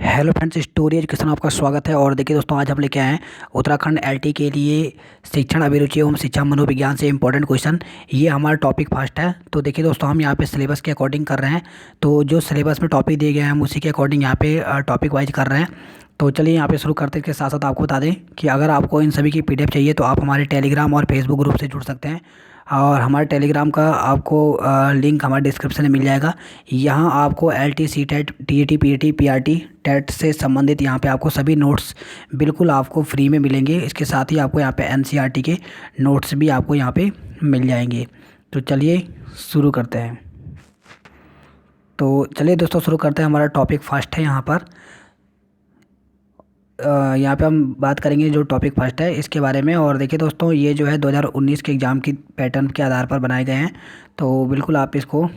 Hello friends, story education में आपका स्वागत है। और देखिए दोस्तों, आज हम लेके आए हैं उत्तराखंड एलटी के लिए शिक्षण अभिरुचि एवं शिक्षा मनोविज्ञान से इंपॉर्टेंट क्वेश्चन। ये हमारा टॉपिक फर्स्ट है। तो देखिए दोस्तों, हम यहाँ पे सिलेबस के अकॉर्डिंग कर रहे हैं। तो जो सिलेबस में टॉपिक दिए गए हैं हम उसी के अकॉर्डिंग यहाँ पे टॉपिक वाइज कर रहे हैं। तो चलिए यहाँ पे शुरू करते के साथ साथ आपको बता दें कि अगर आपको इन सभी की पीडीएफ चाहिए तो आप हमारे टेलीग्राम और फेसबुक ग्रुप से जुड़ सकते हैं। और हमारे टेलीग्राम का आपको लिंक हमारे डिस्क्रिप्शन में मिल जाएगा। यहाँ आपको L T C TET T A T P A T P R T TET से संबंधित यहाँ पे आपको सभी नोट्स बिल्कुल आपको फ्री में मिलेंगे। इसके साथ ही आपको यहाँ पे एन सी आर टी के नोट्स भी आपको यहाँ पे मिल जाएंगे। तो चलिए शुरू करते हैं। तो चलिए दोस्तों शुरू करते हैं। हमारा टॉपिक फर्स्ट है यहाँ पर। यहाँ पे हम बात करेंगे जो टॉपिक फर्स्ट है इसके बारे में। और देखिए दोस्तों, ये जो है 2019 के एग्ज़ाम की पैटर्न के आधार पर बनाए गए हैं। तो बिल्कुल आप इसको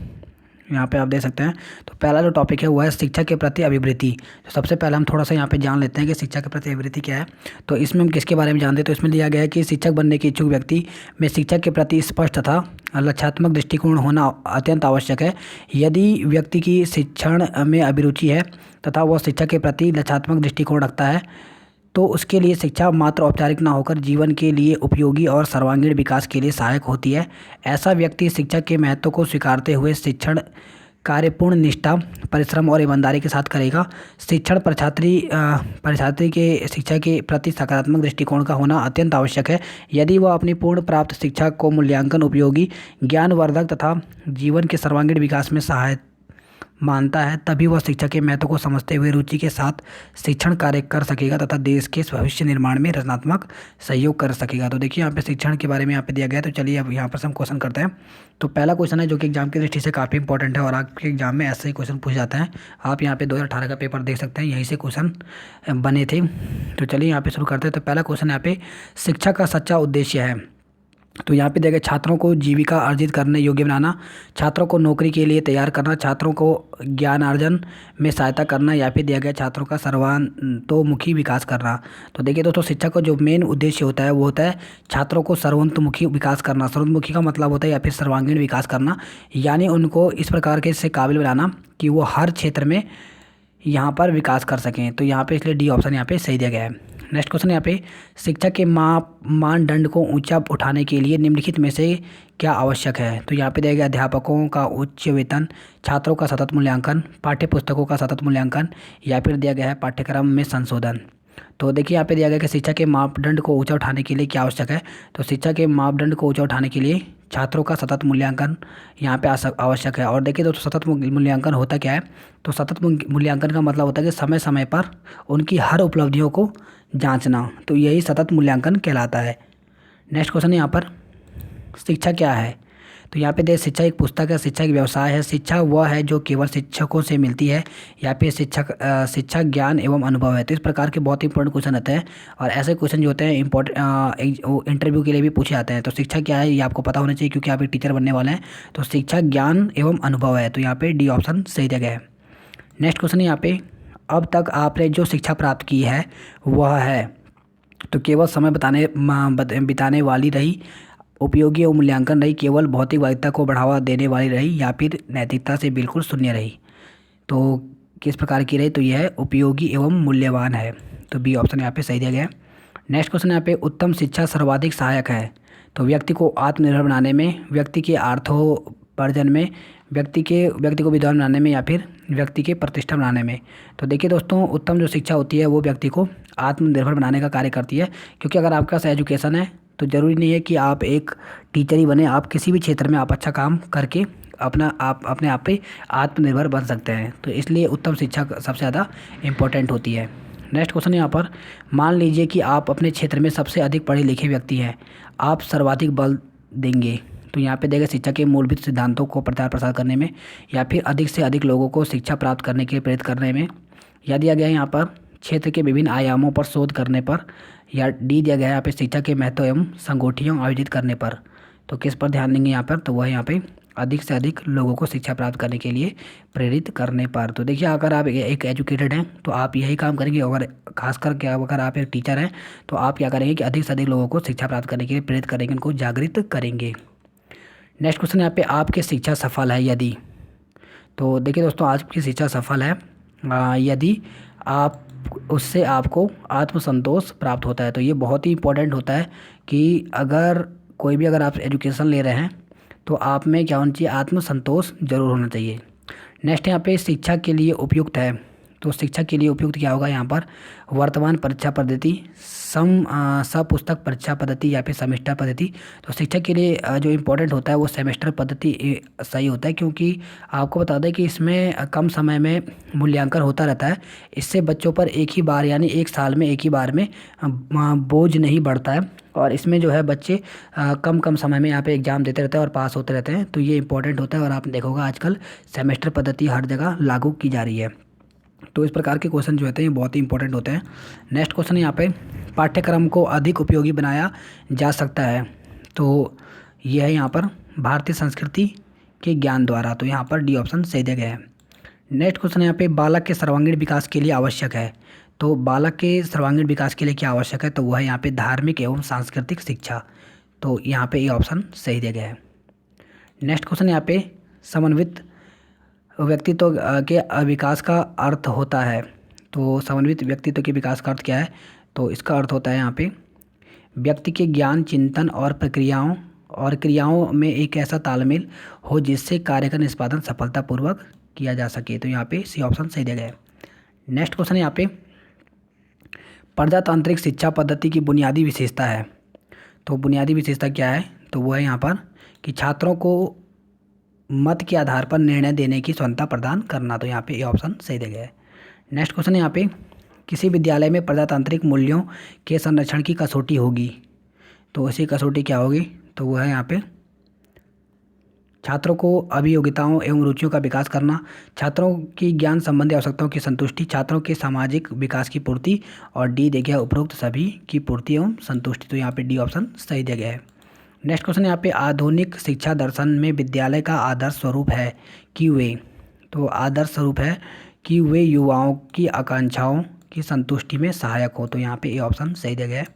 यहाँ पे आप देख सकते हैं। तो पहला जो टॉपिक है वो है शिक्षा के प्रति अभिवृत्ति। तो सबसे पहले हम थोड़ा सा यहाँ पे जान लेते हैं कि शिक्षा के प्रति अभिवृत्ति क्या है। तो इसमें हम किसके बारे में जानते हैं। तो इसमें दिया गया है कि शिक्षक बनने के इच्छुक व्यक्ति में शिक्षा के प्रति स्पष्ट तथा लक्ष्यात्मक दृष्टिकोण होना अत्यंत आवश्यक है। यदि व्यक्ति की शिक्षण में अभिरुचि है तथा वह शिक्षा के प्रति लक्ष्यात्मक दृष्टिकोण रखता है तो उसके लिए शिक्षा मात्र औपचारिक न होकर जीवन के लिए उपयोगी और सर्वांगीण विकास के लिए सहायक होती है। ऐसा व्यक्ति शिक्षा के महत्व को स्वीकारते हुए शिक्षण कार्य पूर्ण निष्ठा, परिश्रम और ईमानदारी के साथ करेगा। शिक्षण परीक्षार्थी के शिक्षा के प्रति सकारात्मक दृष्टिकोण का होना अत्यंत आवश्यक है। यदि वह अपनी पूर्ण प्राप्त शिक्षा को मूल्यांकन, उपयोगी, ज्ञानवर्धक तथा जीवन के सर्वांगीण विकास में सहायक मानता है तभी वह शिक्षा के महत्व को समझते हुए रुचि के साथ शिक्षण कार्य कर सकेगा तथा देश के भविष्य निर्माण में रचनात्मक सहयोग कर सकेगा। तो देखिए यहाँ पे शिक्षण के बारे में यहाँ पे दिया गया है। तो चलिए अब यहाँ पर हम क्वेश्चन करते हैं। तो पहला क्वेश्चन है जो कि एग्जाम की दृष्टि से काफ़ी इंपॉर्टेंट है और आपके एग्जाम में ऐसे ही क्वेश्चन पूछ जाते हैं। आप यहाँ पे 2018 का पेपर देख सकते हैं, यहीं से क्वेश्चन बने थे। तो चलिए यहाँ पे शुरू करते हैं। तो पहला क्वेश्चन यहाँ पे शिक्षा का सच्चा उद्देश्य है। तो यहाँ पे देखिए छात्रों को जीविका अर्जित करने योग्य बनाना, छात्रों को नौकरी के लिए तैयार करना, छात्रों को ज्ञानार्जन में सहायता करना या फिर दिया गया छात्रों का सर्वान्तोमुखी विकास करना। तो देखिए दोस्तों, शिक्षा का जो मेन उद्देश्य होता है वो होता है छात्रों को सर्वतोमुखी विकास करना। सर्वतोमुखी का मतलब होता है या फिर सर्वांगीण विकास करना, यानी उनको इस प्रकार के से काबिल बनाना कि वो हर क्षेत्र में यहाँ पर विकास कर सकें। तो यहाँ पे इसलिए डी ऑप्शन यहाँ पे सही दिया गया है। नेक्स्ट क्वेश्चन यहाँ पे शिक्षा के मानदंड को ऊंचा उठाने के लिए निम्नलिखित में से क्या आवश्यक है। तो यहाँ पे दिया गया अध्यापकों का उच्च वेतन, छात्रों का सतत मूल्यांकन, पाठ्य पुस्तकों का सतत मूल्यांकन या फिर दिया गया है पाठ्यक्रम में संशोधन। तो देखिए यहाँ पे दिया गया कि शिक्षा के मापदंड को ऊंचा उठाने के लिए क्या आवश्यक है। तो शिक्षा के मापदंड को ऊंचा उठाने के लिए छात्रों का सतत मूल्यांकन यहाँ पे आवश्यक है। और देखिए दोस्तों, सतत मूल्यांकन होता क्या है। तो सतत मूल्यांकन का मतलब होता है कि समय समय पर उनकी हर उपलब्धियों को जांचना। तो यही सतत मूल्यांकन कहलाता है। नेक्स्ट क्वेश्चन यहाँ पर शिक्षा क्या है। तो यहाँ पे शिक्षा एक पुस्तक है, शिक्षा एक व्यवसाय है, शिक्षा वह है जो केवल शिक्षकों से मिलती है या फिर शिक्षा ज्ञान एवं अनुभव है। तो इस प्रकार के बहुत ही इंपॉर्टेंट क्वेश्चन आते हैं और ऐसे क्वेश्चन जो होते हैं इंटरव्यू के लिए भी पूछे जाते हैं। तो शिक्षा क्या है ये आपको पता होना चाहिए क्योंकि आप एक टीचर बनने वाले हैं। तो शिक्षा ज्ञान एवं अनुभव है। तो यहाँ पे डी ऑप्शन सही दिया गया है। नेक्स्ट क्वेश्चन यहाँ पे अब तक आपने जो शिक्षा प्राप्त की है वह है तो केवल समय बिताने वाली रही, उपयोगी और मूल्यांकन रही, केवल भौतिक वैधता को बढ़ावा देने वाली रही या फिर नैतिकता से बिल्कुल शून्य रही। तो किस प्रकार की रही। तो यह है उपयोगी एवं मूल्यवान है। तो बी ऑप्शन यहाँ पे सही दिया गया है। नेक्स्ट क्वेश्चन यहाँ पे उत्तम शिक्षा सर्वाधिक सहायक है। तो व्यक्ति को आत्मनिर्भर बनाने में, व्यक्ति के अर्थोपार्जन में, व्यक्ति को विद्वान बनाने में या फिर व्यक्ति के प्रतिष्ठा बनाने में। तो देखिए दोस्तों, उत्तम जो शिक्षा होती है वो व्यक्ति को आत्मनिर्भर बनाने का कार्य करती है। क्योंकि अगर आपके पास एजुकेशन है तो ज़रूरी नहीं है कि आप एक टीचर ही बने, आप किसी भी क्षेत्र में आप अच्छा काम करके अपने आप पे आत्मनिर्भर बन सकते हैं। तो इसलिए उत्तम शिक्षा सबसे ज़्यादा इम्पोर्टेंट होती है। नेक्स्ट क्वेश्चन यहाँ पर मान लीजिए कि आप अपने क्षेत्र में सबसे अधिक पढ़े लिखे व्यक्ति हैं, आप सर्वाधिक बल देंगे। तो यहाँ पे देगा शिक्षा के मूलभूत सिद्धांतों को प्रचार प्रसार करने में या फिर अधिक से अधिक लोगों को शिक्षा प्राप्त करने के लिए प्रेरित करने में, या दिया गया है यहाँ पर क्षेत्र के विभिन्न आयामों पर शोध करने पर, या डी दिया गया है यहाँ पे शिक्षा के महत्व एवं संगोष्ठियों आयोजित करने पर। तो किस पर ध्यान देंगे यहाँ पर। तो वह यहाँ पे अधिक से अधिक लोगों को शिक्षा प्राप्त करने के लिए प्रेरित करने पर। तो देखिए अगर आप एक एजुकेटेड हैं तो आप यही काम करेंगे। अगर खासकर क्या अगर आप एक टीचर हैं तो आप क्या करेंगे कि अधिक से अधिक लोगों को शिक्षा प्राप्त करने के लिए प्रेरित करेंगे, उनको जागृत करेंगे। नेक्स्ट क्वेश्चन यहाँ पे आपकी शिक्षा सफल है यदि। तो देखिए दोस्तों, आज की शिक्षा सफल है यदि आप उससे आपको आत्मसंतोष प्राप्त होता है। तो ये बहुत ही इम्पोर्टेंट होता है कि अगर कोई भी अगर आप एजुकेशन ले रहे हैं तो आप में क्या होना चाहिए, आत्मसंतोष जरूर होना चाहिए। नेक्स्ट यहाँ पे शिक्षा के लिए उपयुक्त है। तो शिक्षा के लिए उपयुक्त क्या होगा यहाँ पर, वर्तमान परीक्षा पद्धति, सपुस्तक परीक्षा पद्धति या फिर सेमेस्टर पद्धति। तो शिक्षा के लिए जो इम्पोर्टेंट होता है वो सेमेस्टर पद्धति सही होता है, क्योंकि आपको बता दें कि इसमें कम समय में मूल्यांकन होता रहता है। इससे बच्चों पर एक ही बार यानी एक साल में एक ही बार में बोझ नहीं बढ़ता है, और इसमें जो है बच्चे कम कम समय में यहाँ पे एग्ज़ाम देते रहते हैं और पास होते रहते हैं। तो ये इंपॉर्टेंट होता है, और आपने देखा होगा आजकल सेमेस्टर पद्धति हर जगह लागू की जा रही है। तो इस प्रकार के क्वेश्चन जो होते हैं ये बहुत ही इंपॉर्टेंट होते हैं। नेक्स्ट क्वेश्चन यहाँ पे, पाठ्यक्रम को अधिक उपयोगी बनाया जा सकता है। तो ये है यहाँ पर भारतीय संस्कृति के ज्ञान द्वारा। तो यहाँ पर डी ऑप्शन सही दिया गया है। नेक्स्ट क्वेश्चन यहाँ पे, बालक के सर्वांगीण विकास के लिए आवश्यक है। तो बालक के सर्वांगीण विकास के लिए क्या आवश्यक है, तो वह है यहाँ पे धार्मिक एवं सांस्कृतिक शिक्षा। तो यहाँ पे ये ऑप्शन सही दिया गया है। नेक्स्ट क्वेश्चन यहाँ पे, समन्वित व्यक्तित्व के विकास का अर्थ होता है। तो समन्वित व्यक्तित्व के विकास का अर्थ क्या है, तो इसका अर्थ होता है यहाँ पे व्यक्ति के ज्ञान, चिंतन और प्रक्रियाओं और क्रियाओं में एक ऐसा तालमेल हो जिससे कार्य का निष्पादन सफलतापूर्वक किया जा सके। तो यहाँ पे सी ऑप्शन सही दिया गया है। नेक्स्ट क्वेश्चन यहाँ पे, प्रजातांत्रिक शिक्षा पद्धति की बुनियादी विशेषता है। तो बुनियादी विशेषता क्या है, तो वो है यहाँ पर कि छात्रों को मत के आधार पर निर्णय देने की स्वतंत्रता प्रदान करना। तो यहाँ पे ये ऑप्शन सही दिया गया है। नेक्स्ट क्वेश्चन यहाँ पे, किसी विद्यालय में प्रजातांत्रिक मूल्यों के संरक्षण की कसौटी होगी। तो इसी कसौटी क्या होगी, तो वो है यहाँ पे छात्रों को अभियोगिताओं एवं रुचियों का विकास करना, छात्रों की ज्ञान संबंधी आवश्यकताओं की संतुष्टि, छात्रों के सामाजिक विकास की पूर्ति, और डी देखिए उपरोक्त सभी की पूर्ति एवं संतुष्टि। तो यहाँ पे डी ऑप्शन सही दिया गया है। नेक्स्ट क्वेश्चन यहाँ पे, आधुनिक शिक्षा दर्शन में विद्यालय का आदर्श स्वरूप है कि वे, तो आदर्श स्वरूप है कि वे युवाओं की आकांक्षाओं की संतुष्टि में सहायक हो। तो यहाँ पे ये ऑप्शन सही दिया गया है।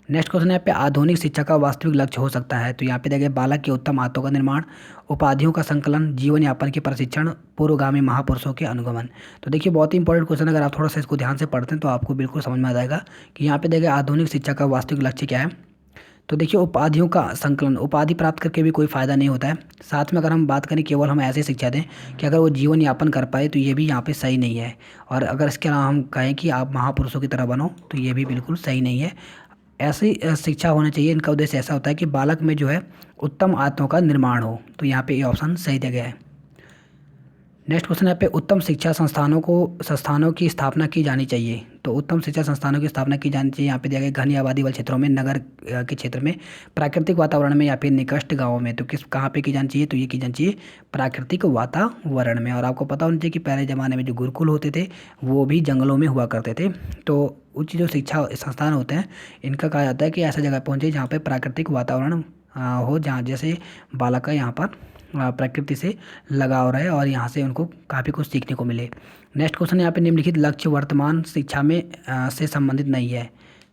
नेक्स्ट क्वेश्चन यहाँ पे, आधुनिक शिक्षा का वास्तविक लक्ष्य हो सकता है। तो यहाँ पे देखिए बालक के उत्तम आत्तों का निर्माण, उपाधियों का संकलन, जीवन यापन के प्रशिक्षण, पूर्वगामी महापुरुषों के अनुगमन। तो देखिए बहुत ही इंपॉर्टेंट क्वेश्चन, अगर आप थोड़ा सा इसको ध्यान से पढ़ते हैं तो आपको बिल्कुल समझ में आ जाएगा कि यहाँ पे देखिए आधुनिक शिक्षा का वास्तविक लक्ष्य क्या है। तो देखिए उपाधियों का संकलन, उपाधि प्राप्त करके भी कोई फ़ायदा नहीं होता है। साथ में अगर हम बात करें केवल हम ऐसे शिक्षा दें कि अगर वो जीवन यापन कर पाए, तो ये भी यहाँ पे सही नहीं है। और अगर इसके अलावा हम कहें कि आप महापुरुषों की तरह बनो, तो ये भी बिल्कुल सही नहीं है। ऐसी शिक्षा होना चाहिए, इनका उद्देश्य ऐसा होता है कि बालक में जो है उत्तम आत्माओं का निर्माण हो। तो यहाँ पे ये ऑप्शन सही दिया गया है। नेक्स्ट क्वेश्चन यहाँ पे, उत्तम शिक्षा संस्थानों की स्थापना की जानी चाहिए। तो उत्तम शिक्षा संस्थानों की स्थापना की जानी चाहिए। यहाँ पे दिया गया घनी आबादी वाले क्षेत्रों में, नगर के क्षेत्र में, प्राकृतिक वातावरण में, या फिर निकट गाँव में। तो कहाँ पे की जानी चाहिए, तो ये की जानी चाहिए प्राकृतिक वातावरण में। और आपको पता होना चाहिए कि पहले ज़माने में जो गुरुकुल होते थे वो भी जंगलों में हुआ करते थे। तो उच्च जो शिक्षा संस्थान होते हैं इनका कहा जाता है कि ऐसा जगह पहुँचे जहाँ पर प्राकृतिक वातावरण हो, जहाँ जैसे बालक का यहाँ पर प्रकृति से लगाव रहे और यहाँ से उनको काफ़ी कुछ सीखने को मिले। नेक्स्ट क्वेश्चन यहाँ पे, निम्नलिखित लक्ष्य वर्तमान शिक्षा में से संबंधित नहीं है।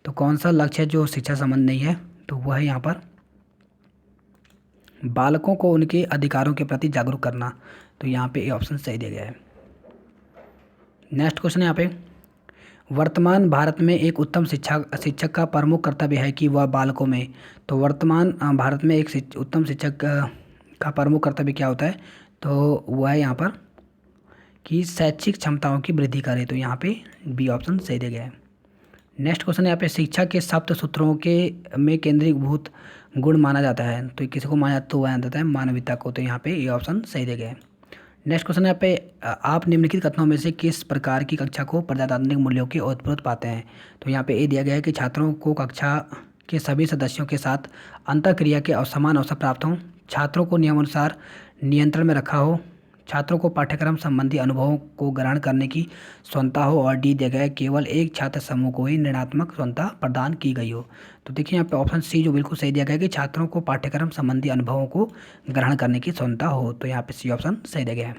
तो कौन सा लक्ष्य है जो शिक्षा संबंध नहीं है, तो वह है यहाँ पर बालकों को उनके अधिकारों के प्रति जागरूक करना। तो यहाँ पे ये ऑप्शन सही दिया गया है। नेक्स्ट क्वेश्चन यहाँ पे, वर्तमान भारत में एक उत्तम शिक्षक का प्रमुख कर्तव्य है कि वह बालकों में। तो वर्तमान भारत में एक उत्तम शिक्षक का प्रमुख कर्तव्य क्या होता है, तो वह है यहाँ पर कि शैक्षिक क्षमताओं की वृद्धि करे। तो यहाँ पे बी ऑप्शन सही दिया गया है। नेक्स्ट क्वेश्चन यहाँ पे, शिक्षा के सप्त सूत्रों के में केंद्रीभूत गुण माना जाता है। तो किसी को माना जाता है मानवता को। तो यहाँ पे ये ऑप्शन सही दिया गया है। नेक्स्ट क्वेश्चन यहाँ पे, आप निम्नलिखित कथनों में से किस प्रकार की कक्षा को प्रजातांत्रिक मूल्यों के ओतप्रोत पाते हैं। तो यहाँ पे ये दिया गया है कि छात्रों को कक्षा के सभी सदस्यों के साथ अंतःक्रिया के समान अवसर प्राप्त हों, छात्रों को नियमानुसार नियंत्रण में रखा हो, छात्रों को पाठ्यक्रम संबंधी अनुभवों को ग्रहण करने की स्वतंत्रता हो, और डी दिया गया है केवल एक छात्र समूह को ही निर्णयात्मक स्वतंत्रता प्रदान की गई हो। तो देखिए यहाँ पे ऑप्शन सी जो बिल्कुल सही दिया गया है कि छात्रों को पाठ्यक्रम संबंधी अनुभवों को ग्रहण करने की स्वतंत्रता हो। तो यहाँ पे सी ऑप्शन सही दिया गया है।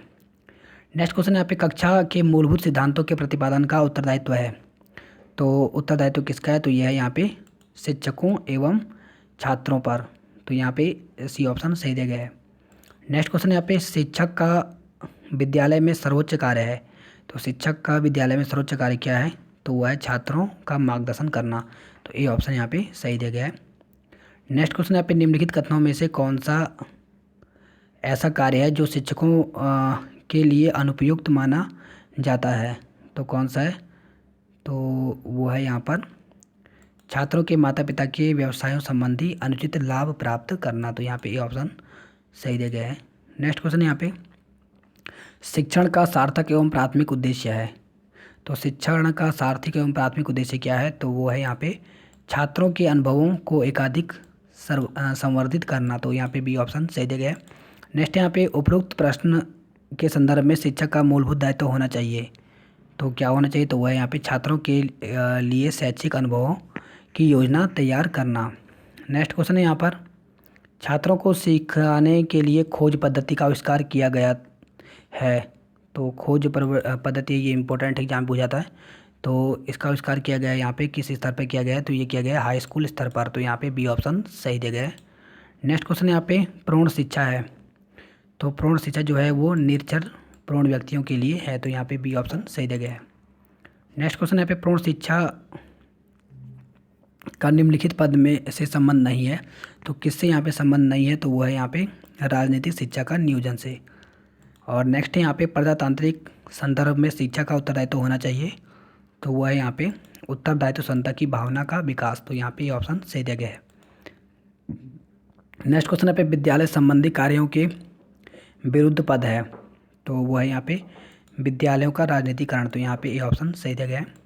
नेक्स्ट क्वेश्चन यहाँ पे, कक्षा के मूलभूत सिद्धांतों के प्रतिपादन का उत्तरदायित्व है। तो उत्तरदायित्व किसका है, तो यह है यहाँ पे शिक्षकों एवं छात्रों पर। तो यहाँ पे सी ऑप्शन सही दिया गया है। नेक्स्ट क्वेश्चन यहाँ पे, शिक्षक का विद्यालय में सर्वोच्च कार्य है। तो शिक्षक का विद्यालय में सर्वोच्च कार्य क्या है, तो वह है छात्रों का मार्गदर्शन करना। तो ये ऑप्शन यहाँ पे सही दिया गया है। नेक्स्ट क्वेश्चन यहाँ पे निम्नलिखित कथनों में से कौन सा ऐसा कार्य है जो शिक्षकों के लिए अनुपयुक्त माना जाता है, तो कौन सा है, तो वो है यहाँ पर छात्रों के माता पिता के व्यवसायों संबंधी अनुचित लाभ प्राप्त करना। तो यहाँ पे ये ऑप्शन सही दिया गया है। नेक्स्ट क्वेश्चन यहाँ पे शिक्षण का सार्थक एवं प्राथमिक उद्देश्य है। तो शिक्षण का सार्थक एवं प्राथमिक उद्देश्य क्या है, तो वो है यहाँ पे छात्रों के अनुभवों को एकाधिक संवर्धित करना। तो यहाँ पे बी ऑप्शन सही दिया गया है। नेक्स्ट यहाँ पे उपरोक्त प्रश्न के संदर्भ में शिक्षक का मूलभूत दायित्व होना चाहिए, तो क्या होना चाहिए, तो वह है यहाँ पे छात्रों के लिए शैक्षिक अनुभवों की योजना तैयार करना। नेक्स्ट क्वेश्चन है यहाँ पर छात्रों को सिखाने के लिए खोज पद्धति का आविष्कार किया गया है। तो खोज पद्धति ये इंपॉर्टेंट एग्जाम पूछा था। तो इसका आविष्कार किया गया है यहाँ पे किस स्तर पर किया गया है, तो ये किया गया है हाई स्कूल स्तर पर। तो यहाँ पे बी ऑप्शन सही दिया गया है। नेक्स्ट क्वेश्चन यहाँ पे प्रौढ़ शिक्षा है। तो प्रौढ़ शिक्षा जो है वो निरक्षर प्रौढ़ व्यक्तियों के लिए है। तो यहाँ पे बी ऑप्शन सही दिया गया है। नेक्स्ट क्वेश्चन यहाँ पे प्रौढ़ शिक्षा का निम्नलिखित पद में से संबंध नहीं है। तो किससे यहाँ पे संबंध नहीं है, तो वो है यहाँ पे राजनीतिक शिक्षा का नियोजन से। और नेक्स्ट है यहाँ पे प्रजातांत्रिक संदर्भ में शिक्षा का उत्तरदायित्व होना चाहिए। तो वो है यहाँ पे उत्तरदायित्व संता की भावना का विकास। तो यहाँ पे ये ऑप्शन सही दिया गया है। नेक्स्ट क्वेश्चन यहाँ पे विद्यालय संबंधी कार्यों के विरुद्ध पद है। तो वो है यहाँ पे विद्यालयों का राजनीतिकरण। तो यहाँ पे ये ऑप्शन सही दिया गया है।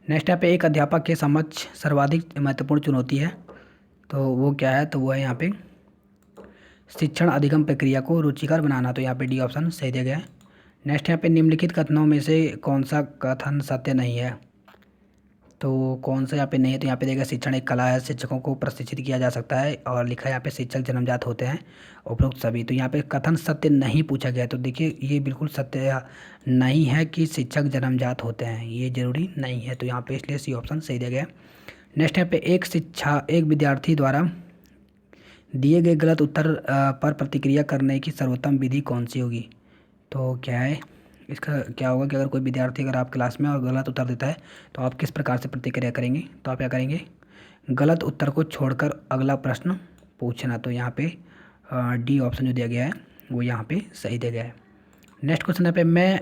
नेक्स्ट यहाँ पे एक अध्यापक के समक्ष सर्वाधिक महत्वपूर्ण चुनौती है। तो वो क्या है, तो वो है यहाँ पे शिक्षण अधिगम प्रक्रिया को रुचिकर बनाना। तो यहाँ पे डी ऑप्शन सही दिया गया है। नेक्स्ट यहाँ पे निम्नलिखित कथनों में से कौन सा कथन सत्य नहीं है, तो कौन सा यहाँ पे नहीं है, तो यहाँ पे देखिए शिक्षण एक कला है, शिक्षकों को प्रशिक्षित किया जा सकता है। और लिखा है यहाँ पे शिक्षक जन्मजात होते हैं उपरोक्त सभी। तो यहाँ पे कथन सत्य नहीं पूछा गया। तो देखिए ये बिल्कुल सत्य नहीं है कि शिक्षक जन्मजात होते हैं, ये जरूरी नहीं है। तो यहाँ पे इसलिए सी ऑप्शन सही दिया गया। नेक्स्ट यहाँ पे एक विद्यार्थी द्वारा दिए गए गलत उत्तर पर प्रतिक्रिया करने की सर्वोत्तम विधि कौन सी होगी। तो क्या है, इसका क्या होगा कि अगर कोई विद्यार्थी अगर आप क्लास में और गलत उत्तर देता है तो आप किस प्रकार से प्रतिक्रिया करेंगे, तो आप क्या करेंगे, गलत उत्तर को छोड़कर अगला प्रश्न पूछना। तो यहाँ पे डी ऑप्शन जो दिया गया है वो यहाँ पे सही दिया गया है। नेक्स्ट क्वेश्चन है पे मैं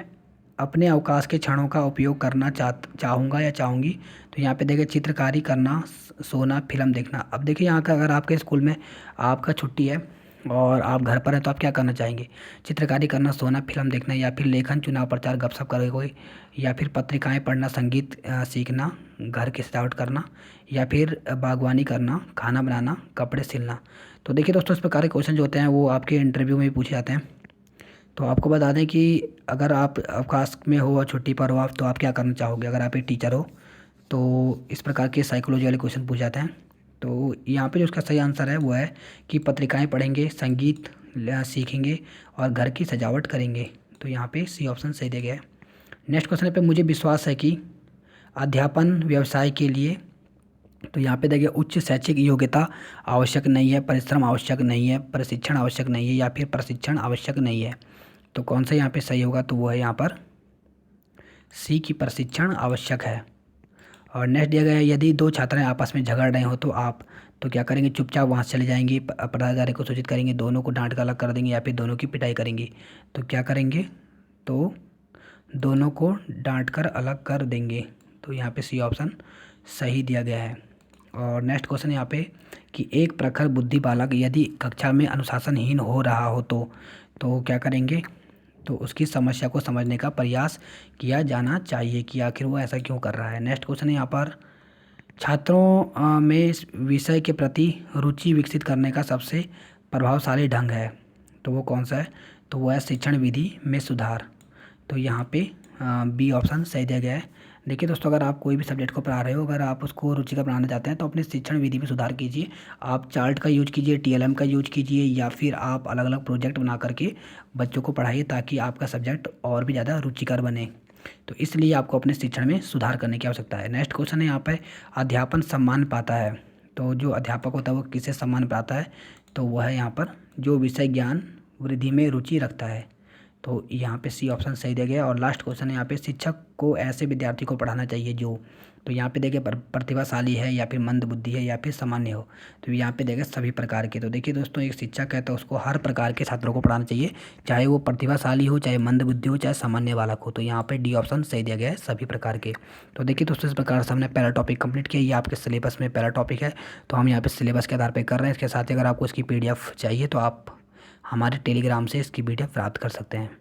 अपने अवकाश के क्षणों का उपयोग करना चाहूँगा या चाहूँगी। तो यहाँ पे देखिए चित्रकारी करना, सोना, फिल्म देखना। अब देखिए यहाँ का अगर आपके स्कूल में आपका छुट्टी है और आप घर पर हैं तो आप क्या करना चाहेंगे, चित्रकारी करना, सोना, फिल्म देखना, या फिर लेखन, चुनाव प्रचार, गपशप करें कोई, या फिर पत्रिकाएं पढ़ना, संगीत सीखना, घर की सजावट करना, या फिर बागवानी करना, खाना बनाना, कपड़े सिलना। तो देखिए दोस्तों इस प्रकार के क्वेश्चन जो होते हैं वो आपके इंटरव्यू में भी पूछे जाते हैं। तो आपको बता दें कि अगर आप अवकाश में हो और छुट्टी पर हो आप, तो आप क्या करना चाहोगे अगर आप एक टीचर हो। तो इस प्रकार के साइकोलॉजी वाले क्वेश्चन पूछ जाते हैं। तो यहाँ पे जो उसका सही आंसर है वो है कि पत्रिकाएं पढ़ेंगे, संगीत सीखेंगे और घर की सजावट करेंगे। तो यहाँ पे सी ऑप्शन सही दिया गया है। नेक्स्ट क्वेश्चन पे मुझे विश्वास है कि अध्यापन व्यवसाय के लिए, तो यहाँ पे देखिए उच्च शैक्षिक योग्यता आवश्यक नहीं है, परिश्रम आवश्यक नहीं है, प्रशिक्षण आवश्यक नहीं है, या फिर प्रशिक्षण आवश्यक नहीं है। तो कौन सा यहाँ पे सही होगा, तो वो है यहाँ पर सी की प्रशिक्षण आवश्यक है। और नेक्स्ट दिया गया है यदि दो छात्राएं आपस में झगड़ रहे हो तो आप तो क्या करेंगे, चुपचाप वहाँ से चले जाएंगे, प्रधानाचार्य को सूचित करेंगे, दोनों को डांट कर अलग कर देंगे, या फिर दोनों की पिटाई करेंगे। तो क्या करेंगे, तो दोनों को डांट कर अलग कर देंगे। तो यहाँ पे सी ऑप्शन सही दिया गया है। और नेक्स्ट क्वेश्चन यहाँ पे कि एक प्रखर बुद्धि बालक यदि कक्षा में अनुशासनहीन हो रहा हो तो क्या करेंगे, तो उसकी समस्या को समझने का प्रयास किया जाना चाहिए कि आखिर वो ऐसा क्यों कर रहा है। नेक्स्ट क्वेश्चन है यहाँ पर छात्रों में इस विषय के प्रति रुचि विकसित करने का सबसे प्रभावशाली ढंग है। तो वो कौन सा है, तो वो है शिक्षण विधि में सुधार। तो यहाँ पे बी ऑप्शन सही दिया गया है। देखिए दोस्तों अगर आप कोई भी सब्जेक्ट को पढ़ा रहे हो, अगर आप उसको रुचिकर बनाना चाहते हैं तो अपने शिक्षण विधि में सुधार कीजिए। आप चार्ट का यूज कीजिए, टीएलएम का यूज कीजिए, या फिर आप अलग अलग प्रोजेक्ट बना करके बच्चों को पढ़ाइए ताकि आपका सब्जेक्ट और भी ज़्यादा रुचिकर बने। तो इसलिए आपको अपने शिक्षण में सुधार करने की आवश्यकता है। नेक्स्ट क्वेश्चन है यहाँ पर अध्यापन सम्मान पाता है। तो जो अध्यापक होता है वो किसे सम्मान पाता है, तो वह है यहाँ पर जो विषय ज्ञान वृद्धि में रुचि रखता है। तो यहाँ पे सी ऑप्शन सही दिया गया। और लास्ट क्वेश्चन है यहाँ पे, शिक्षक को ऐसे विद्यार्थी को पढ़ाना चाहिए जो, तो यहाँ पे देखिए प्रतिभाशाली है या फिर मंद बुद्धि है या फिर सामान्य हो। तो यहाँ पे देखिए सभी प्रकार के। तो देखिए दोस्तों, एक शिक्षक है तो उसको हर प्रकार के छात्रों को पढ़ाना चाहिए, चाहे वो प्रतिभाशाली हो, चाहे मंद बुद्धि हो, चाहे सामान्य बालक हो। तो यहाँ पे डी ऑप्शन सही दिया गया है, सभी प्रकार के। तो देखिए दोस्तों, इस प्रकार से हमने पहला टॉपिक कंप्लीट किया। ये आपके सिलेबस में पहला टॉपिक है, तो हम यहाँ पे सिलेबस के आधार पर कर रहे हैं। इसके साथ ही अगर आपको इसकी PDF चाहिए तो आप हमारे टेलीग्राम से इसकी PDF प्राप्त कर सकते हैं।